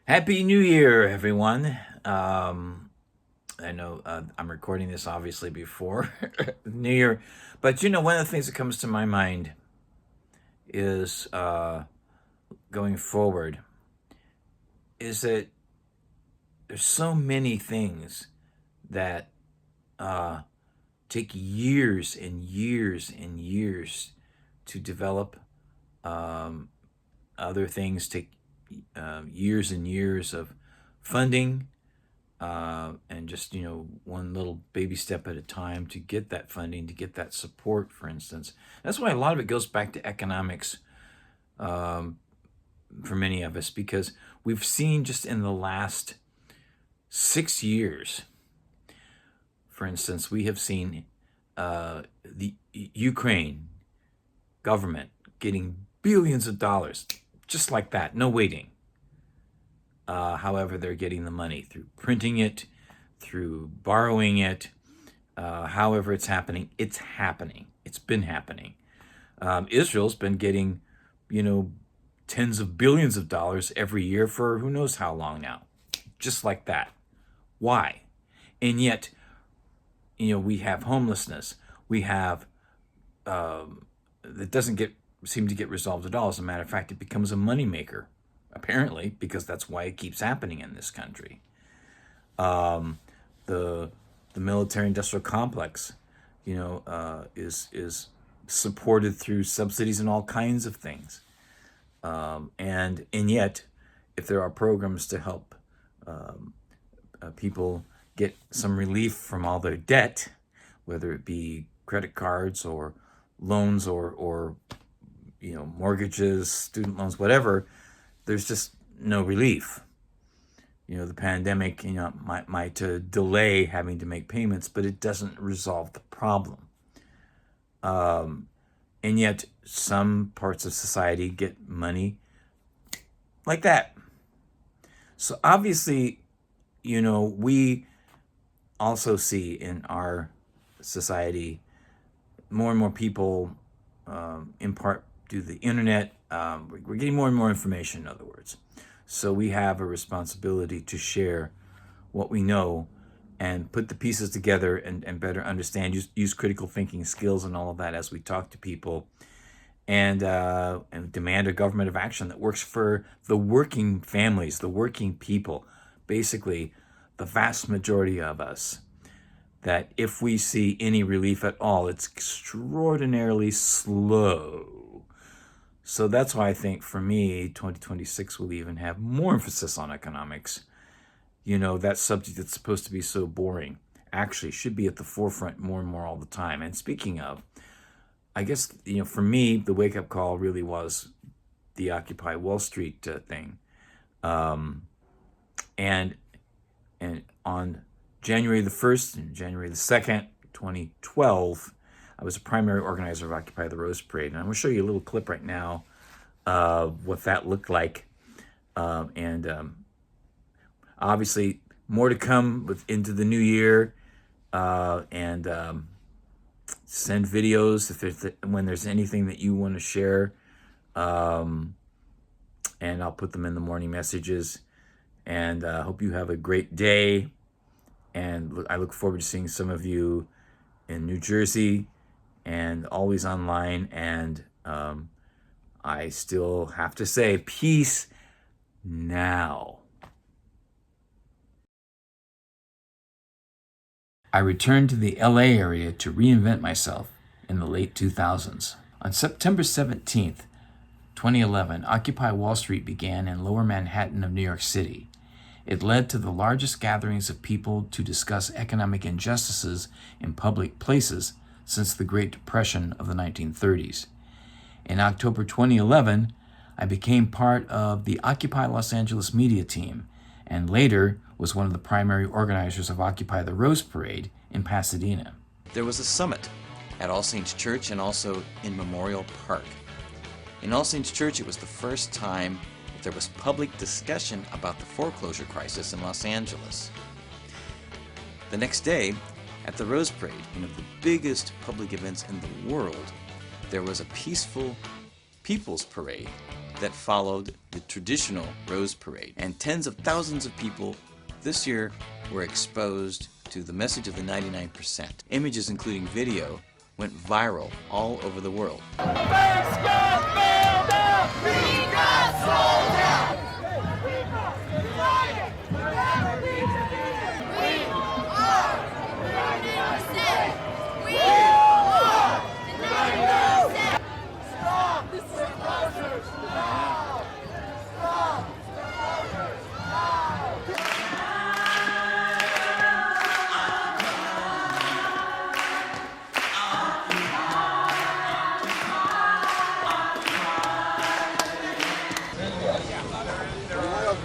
Happy New Year, everyone. I know I'm recording this obviously before New Year, but one of the things that comes to my mind is going forward is that there's so many things that uh, take years and years and years to develop. Um, Other things take years and years of funding and just one little baby step at a time to get that funding, to get that support. For instance, that's why a lot of it goes back to economics um, for many of us, because we've seen just in the last 6 years, for instance, we have seen the Ukraine government getting billions of dollars just like that, no waiting. However, they're getting the money through printing it, through borrowing it. However, it's happening. It's happening. It's been happening. Israel's been getting, you know, tens of billions of dollars every year for who knows how long now, just like that. Why? And yet, we have homelessness. We have that doesn't seem to get resolved at all. As a matter of fact, it becomes a moneymaker, apparently, because that's why it keeps happening in this country. Um, the the military-industrial complex, is supported through subsidies and all kinds of things. And yet, if there are programs to help people get some relief from all their debt, whether it be credit cards or loans or mortgages, student loans, whatever, there's just no relief. The pandemic, might delay having to make payments, but it doesn't resolve the problem. Um, and yet, some parts of society get money like that. So obviously, we also see in our society more and more people, in part due to the internet, we're getting more and more information, in other words. So we have a responsibility to share what we know and put the pieces together and better understand, use critical thinking skills and all of that as we talk to people, and demand a government of action that works for the working families, the working people, basically the vast majority of us. That if we see any relief at all, it's extraordinarily slow. So that's why I think for me, 2026 will even have more emphasis on economics. That subject that's supposed to be so boring actually should be at the forefront more and more all the time. And speaking of, I guess, for me, the wake up call really was the Occupy Wall Street thing. Um, and and on January the 1st and January the 2nd, 2012, I was a primary organizer of Occupy the Rose Parade. And I'm going to show you a little clip right now of what that looked like. And obviously, more to come into the new year. And send videos when there's anything that you want to share. Um, and I'll put them in the morning messages. And hope you have a great day. And I look forward to seeing some of you in New Jersey and always online. And I still have to say, peace now. I returned to the LA area to reinvent myself in the late 2000s. On September 17th, 2011, Occupy Wall Street began in Lower Manhattan of New York City. It led to the largest gatherings of people to discuss economic injustices in public places since the Great Depression of the 1930s. In October 2011, I became part of the Occupy Los Angeles media team, and later was one of the primary organizers of Occupy the Rose Parade in Pasadena. There was a summit at All Saints Church and also in Memorial Park. In All Saints Church, it was the first time that there was public discussion about the foreclosure crisis in Los Angeles. The next day, at the Rose Parade, one of the biggest public events in the world, there was a peaceful People's Parade that followed the traditional Rose Parade. And tens of thousands of people this year were exposed to the message of the 99%. Images, including video, went viral all over the world.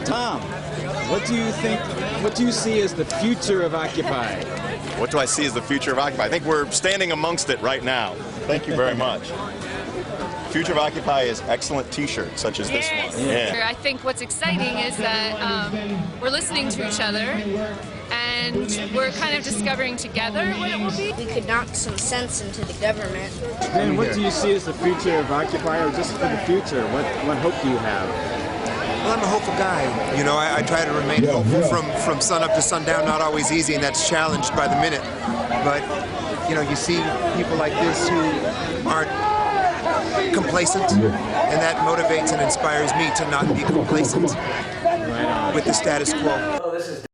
Tom, what do you see as the future of Occupy? What do I see as the future of Occupy? I think we're standing amongst it right now. Thank you very much. Future of Occupy is excellent t-shirts such as this one. Yeah. I think what's exciting is that we're listening to each other and we're kind of discovering together what it will be. We could knock some sense into the government. And what do you see as the future of Occupy, or just for the future? What hope do you have? Well, I'm a hopeful guy. You know, I try to remain hopeful from sun up to sundown. Not always easy, and that's challenged by the minute. But, you know, you see people like this who aren't complacent, and that motivates and inspires me to not be complacent with the status quo.